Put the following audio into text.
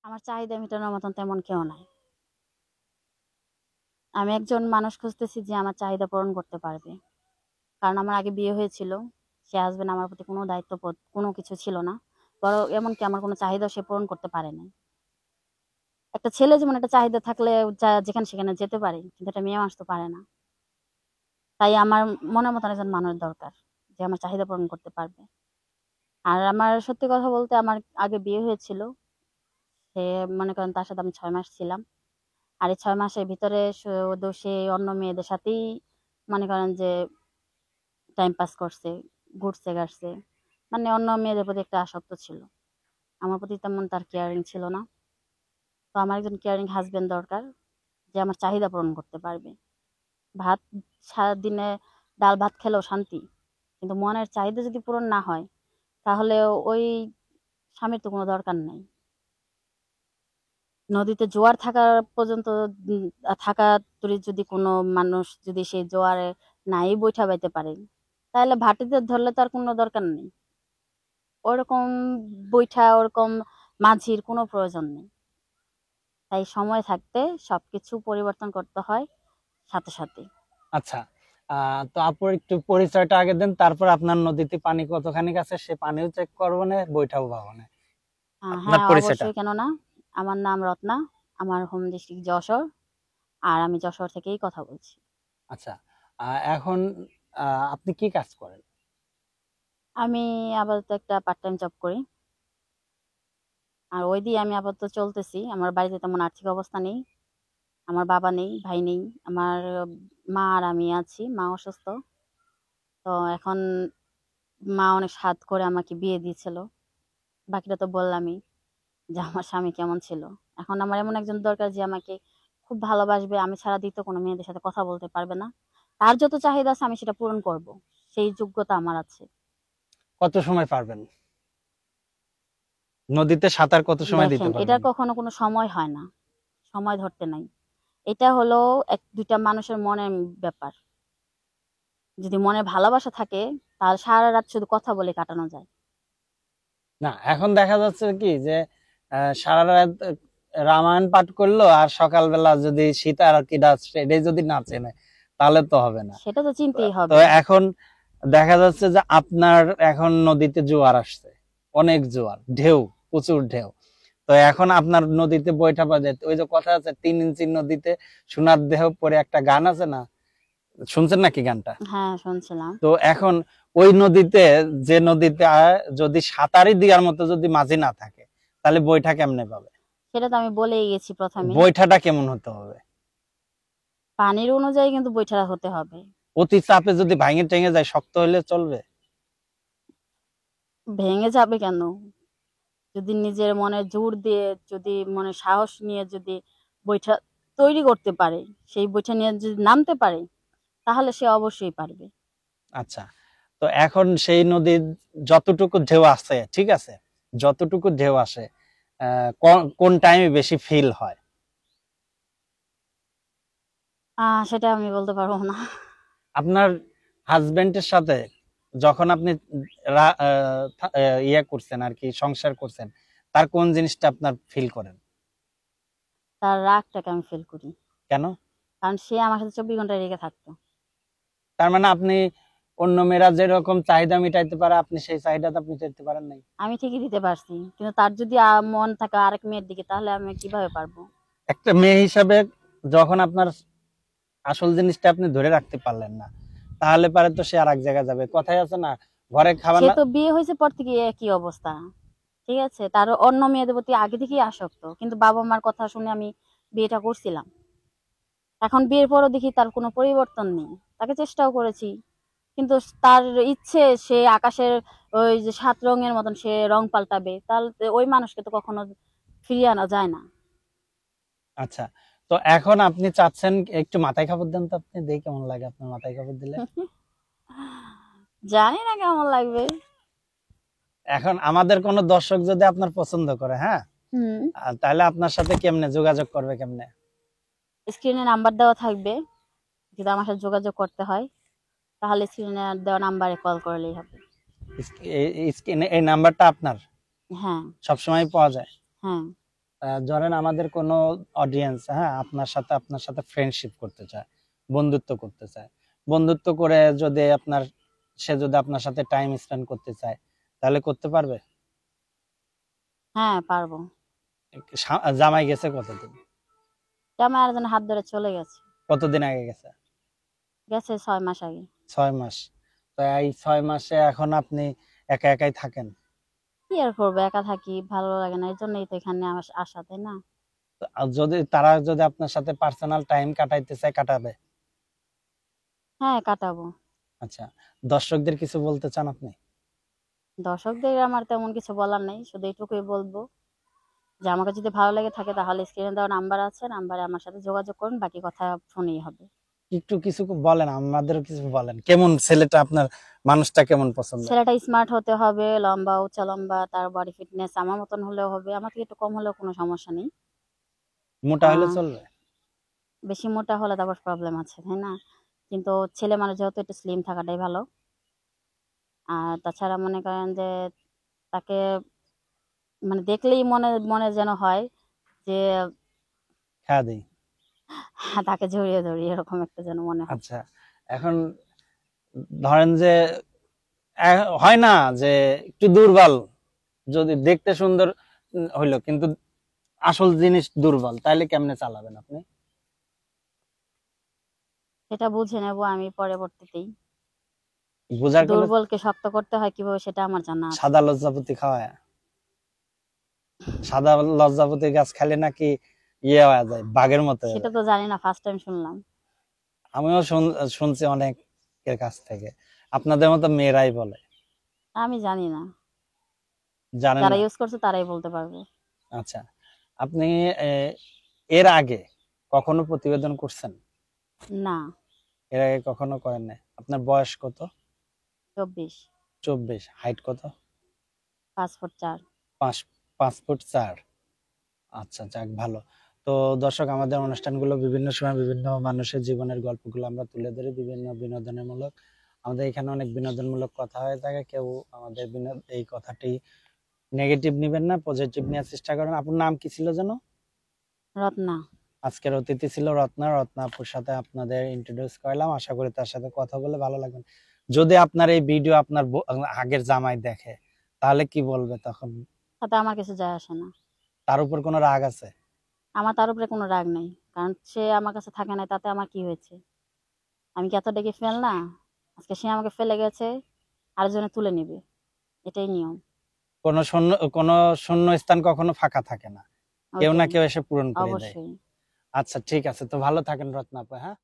আমার চাহিদা মেটানোর মতন তেমন কেউ নাই। আমি একজন মানুষ খুঁজতেছি যে আমার চাহিদা পূরণ করতে পারবে। কারণ আমার আগে বিয়ে হয়েছিল। সে হাসব্যান্ড আমার প্রতি কোনো দায়িত্ববোধ কোনো কিছু ছিল না। বরং এমনকি আমার কোনো চাহিদাও সে পূরণ করতে পারে নাই। একটা ছেলে যেমন একটা চাহিদা থাকলে যেখানে সেখানে যেতে পারে, কিন্তু একটা মেয়ে মানুষ তো পারে না। তাই আমার মনের মতন একজন মানুষ দরকার, যে আমার চাহিদা পূরণ করতে পারবে। আর আমার সত্যি কথা বলতে আমার আগে বিয়ে হয়েছিল। সে মনে করেন তার সাথে আমি ৬ মাস ছিলাম। আর এই ৬ মাসের ভিতরে সে অন্য মেয়েদের সাথেই মনে করেন যে টাইম পাস করছে, ঘুরছে গাড়ছে। মানে অন্য মেয়েদের প্রতি একটা আসক্ত ছিল। আমার প্রতি তেমন তার কেয়ারিং ছিল না। তো আমার একজন কেয়ারিং হাসব্যান্ড দরকার, যে আমার চাহিদা পূরণ করতে পারবে। ভাত সারাদিনে ডাল ভাত খেলেও শান্তি। কিন্তু মনের চাহিদা যদি পূরণ না হয়, তাহলে ওই স্বামীর তো কোনো দরকার নাই। নদীতে জোয়ার থাকা পর্যন্ত থাকা তুরি যদি কোনো মানুষ যদি সেই জোয়ারে নাই বৈঠা বাইতে পারে, তাহলে ভাটিতে ধরলে তো আর কোনো দরকার নেই। ওরকম বৈঠা ওরকম মাঝির কোনো প্রয়োজন নেই। তাই সময় থাকতে সবকিছু পরিবর্তন করতে হয় সাথে সাথে। আচ্ছা, তো আপুর একটু পরিচয়টা আগে দেন, তারপর আপনার নদীতে পানি কতখানি আছে সে পানিও চেক করবো না, বইটাও পাবো না। আপনার হ্যাঁ, পরিচয়টা। অবশ্যই, কেন না। আমার নাম রত্না। আমার হোম ডিস্ট্রিক্ট যশোর। আর আমি যশোর থেকেই কথা বলছি। আচ্ছা, এখন আপনি কি কাজ করেন? আমি আপাতত একটা পার্ট টাইম জব করি। আর ওই দিয়ে আমি আপাতত চলতেছি। আমার বাড়িতে তেমন আর্থিক অবস্থা নেই। আমার বাবা নেই, ভাই নেই। আমার মা আর আমি আছি। মা অসুস্থ। তো এখন মা অনেক সাধ করে আমাকে বিয়ে দিয়েছিল। বাকিটা তো বললামই, যে আমার স্বামী কেমন ছিল। এখন আমার এমন একজন দরকার যে আমাকে খুব ভালোবাসবে। আমি ছাড়া দ্বিতীয় কোনো মেয়েদের সাথে কথা বলতে পারবে না। তার যত চাহিদা আছে আমি সেটা পূরণ করব। সেই যোগ্যতা আমার আছে। কত সময় পারবেন নদীতে সাঁতার, কত সময় দিতে দেখেন, এটার পারবেন? কখনো কোনো সময় হয় না। সময় ধরতে নাই। এটা হলো ১-২টা মানুষের মনের ব্যাপার। যদি মনে ভালোবাসা থাকে, তাহলে সারা রাত শুধু কথা বলে কাটানো যায়। না, এখন দেখা যাচ্ছে কি যে সারা রাত রামায়ণ পাঠ করলো আর সকালবেলা যদি সীতা আর কি ডান্স এটাই যদি নাচে নেয়, তাহলে তো হবে না। সেটা তো চিনতেই তো হবে। এখন দেখা যাচ্ছে যে আপনার এখন নদীতে জোয়ার আসছে, অনেক জোয়ার, ঢেউ, প্রচুর ঢেউ। তো এখন আপনার নদীতে বৈঠা বাজে, ওই যে কথা আছে ৩ ইঞ্চি নদীতে সোনার দেহ পরে, একটা গান আছে না, শুনছেন নাকি গানটা? হ্যাঁ, শুনছিলাম। তো এখন ওই নদীতে, যে নদীতে যদি সাঁতারই দেওয়ার মতো যদি মাঝি না থাকে, তাহলে বৈঠা কেমনে পাবে? সেটা তো আমি বলেই গেছি প্রথমেই। বৈঠাটা কেমন হতে হবে? পানির অনুযায়ী কিন্তু বৈঠা হতে হবে। অতি চাপে যদি ভাঙে টেঙে যায়, শক্ত হলে চলবে? ভেঙে যাবে কেন? যদি নিজের মনে জোর দিয়ে, যদি মনে সাহস নিয়ে যদি বৈঠা তৈরি করতে পারে, সেই বৈঠা নিয়ে যদি নামতে পারে, তাহলে সে অবশ্যই পারবে। আচ্ছা, তো এখন সেই নদীর যতটুকু ঢেউ আছে, ঠিক আছে, যতটুকু ঢেউ আসে, কোন টাইমে বেশি ফিল হয়? সেটা আমি বলতে পারবো না। আপনার হাজবেন্ডের সাথে যখন আপনি ইয়ে করছেন আর কি, সংসার করছেন, তার কোন জিনিসটা আপনার ফিল করেন? তার রাগটাকে আমি ফিল করি। কেন? কারণ সে আমার সাথে ২৪ ঘন্টা রেগে থাকতো। তার মানে আপনি অন্য মেয়েরা যেরকম চাহিদা মিটাইতে পারে, আপনি সেই চাহিদাটা আপনি মিটাইতে পারেন নাই। আমি ঠিকই দিতে পারছি। কিন্তু তার যদি মন থাকে আরেক মেয়ের দিকে, তাহলে আমি কিভাবে পারবো? একটা মেয়ে হিসাবে যখন আপনার আসল জিনিসটা আপনি ধরে রাখতে পারলেন না, তাহলে পারে তো সে আর এক জায়গায় যাবে। কথাই আছে না, ঘরে খাবার সে না। তো বিয়ে হয়েছে পর থেকে একই অবস্থা। ঠিক আছে? তার অন্য মেয়েদের প্রতি আগে থেকেই আসক্ত। কিন্তু বাবা-মার কথা শুনে আমি বিয়েটা করছিলাম। এখন বিয়ের পরও দেখি তার কোনো পরিবর্তন নেই। তাকে চেষ্টাও করেছি। কিন্তু তার ইচ্ছে সে আকাশের ওই যে ৭ রঙের মতন সে রং পাল্টাবে। তাহলে তো ওই মানুষকে তো কখনো ফিরিয়ে আনা যায় না। আচ্ছা, তো এখন আপনি চাচ্ছেন একটু মাথায় কাপড় দেন তো, আপনি দেখি কেমন লাগে আপনার মাথায় কাপড় দিলে। জানি না কেমন লাগবে। এখন আমাদের কোন দর্শক যদি আপনার পছন্দ করে, হ্যাঁ, হুম। তাহলে আপনার সাথে কেমনে যোগাযোগ করবে, কেমনে? স্ক্রিনে নাম্বার দেওয়া থাকবে। যদি আমার সাথে যোগাযোগ করতে হয়, তাহলে স্ক্রিনে দেওয়া নাম্বারে কল করলেই হবে। এই নাম্বারটা আপনার হ্যাঁ, সবসময় পাওয়া যায়? হ্যাঁ। ধরেন আমাদের কোনো অডিয়েন্স, হ্যাঁ, আপনার সাথে ফ্রেন্ডশিপ করতে চায়, বন্ধুত্ব করতে চায়, বন্ধুত্ব করে যদি সে যদি আপনার সাথে টাইম স্পেন্ড করতে চায়, তাহলে করতে পারবে? হ্যাঁ, পারবো। জামাই গেছে কতদিন? জামাই আরেকজন হাত ধরে চলে গেছে। কতদিন আগে গেছে? গেছে 6 মাস আগে। 6 মাস। তো এই 6 মাসে এখন আপনি একা একাই থাকেন? কি আর করবো, একা থাকি, ভালো লাগে না, এই জন্যই তো এখানে আসা, তাই না? আর তারা যদি আপনার সাথে পার্সোনাল টাইম কাটাইতে চায়, কাটাবে? হ্যাঁ, কাটাবো। আচ্ছা, দর্শকদের কিছু বলতে চান আপনি? দর্শকদের আমার তেমন কিছু বলার নেই, শুধু এইটুকুই বলবো যে আমাকে যদি ভালো লেগে থাকে তাহলে স্ক্রিনে দেওয়া নাম্বার আছে, নাম্বারে আমার সাথে যোগাযোগ করুন, বাকি কথা ফোনেই হবে। একটু কিছু বলেন, আমাদেরও কিছু বলেন, কেমন ছেলেটা আপনার, মানুষটা কেমন পছন্দ? ছেলেটা স্মার্ট হতে হবে, লম্বা, উচ্চ লম্বা, তার বডি ফিটনেস আমার মতন হলেও হবে, আমার থেকে একটু কম হলেও কোনো সমস্যা নেই। মোটা হলে আহ চলবে? বেশি মোটা হলে তারপর প্রবলেম আছে, তাই না? কিন্তু ছেলে মানুষ যেহেতু একটু স্লিম থাকাটাই ভালো। আর তাছাড়া মনে করেন যে তাকে মানে দেখলেই মনে মনে যেন হয় যে হ্যাঁ, দিই। তাকে জড়িয়ে ধরি, এরকম একটা যেন মনে হয়। আচ্ছা, এখন ধরেন যে হয় না যে একটু দুর্বল, যদি দেখতে সুন্দর হইলো কিন্তু আসল জিনিস দুর্বল, তাইলে কেমনে চালাবেন আপনি? সেটা বুঝে নেব আমি পরবর্তীতেই। বোঝার কোনো দুর্বলকে শক্ত করতে হয় কিভাবে সেটা আমার জানা আছে। সাদা লজ্জাপতি খাওয়ায়? সাদা লজ্জাপতি গাছ খেলে নাকি ইয়ে হয়ে যায়, বাঘের মতো হয়ে সেটা যায়? তো জানি না, ফার্স্ট টাইম শুনলাম। আমিও শুনছি অনেকের কাছ থেকে, আপনাদের মতো মেয়েরাই বলে। আমি জানি না, জানেন যারা না? ইউজ করছে তারাই বলতে পারবে। আচ্ছা, আপনি এর আগে কখনো প্রতিবেদন করছেন? না। এর আগে কখনো করেন না? আপনার বয়স কত? 24। 24। হাইট কত? 5 ফুট 4। 5 5 ফুট 4। আচ্ছা, যাক ভালো। তো দর্শক, আমাদের অনুষ্ঠানগুলো বিভিন্ন সময় বিভিন্ন মানুষের জীবনের গল্পগুলো আমরা তুলে ধরি, বিভিন্ন বিনোদনমূলক। আমাদের এখানে অনেক বিনোদনমূলক কথা হয়ে থাকে, কেউ আমাদের এই কথাটি নেগেটিভ নিবেন না, পজিটিভ নেওয়ার চেষ্টা করেন। আপনার নাম কি ছিল যেন? রত্না। আজকের অতিথি ছিল রত্না। রত্না আপুর সাথে আপনাদের ইন্ট্রোডিউস করলাম, আশা করি তার সাথে কথা বলে ভালো লাগবে। যদি আপনার এই ভিডিও আপনার আগের জামাই দেখে, তাহলে কি বলবে তখন? তাতে আমার কিছু যায় আসে না। তার উপর কোনো রাগ আছে? আমার তার উপরে কোনো রাগ নেই, কারণ সে আমার কাছে থাকে না, তাতে আমার কি হয়েছে? আমি কি এত ডেকে ফেল না? আজকে সে আমাকে ফেলে গেছে, আরেকজনে তুলে নিবে, এটাই নিয়ম। কোনো শূন্য স্থান কখনো ফাঁকা থাকে না, কেউ না ওইটাই। কেউ এসে পূরণ করে দেয়। অবশ্যই। আচ্ছা, ঠিক আছে, তো ভালো থাকেন রত্না আপা, হ্যাঁ।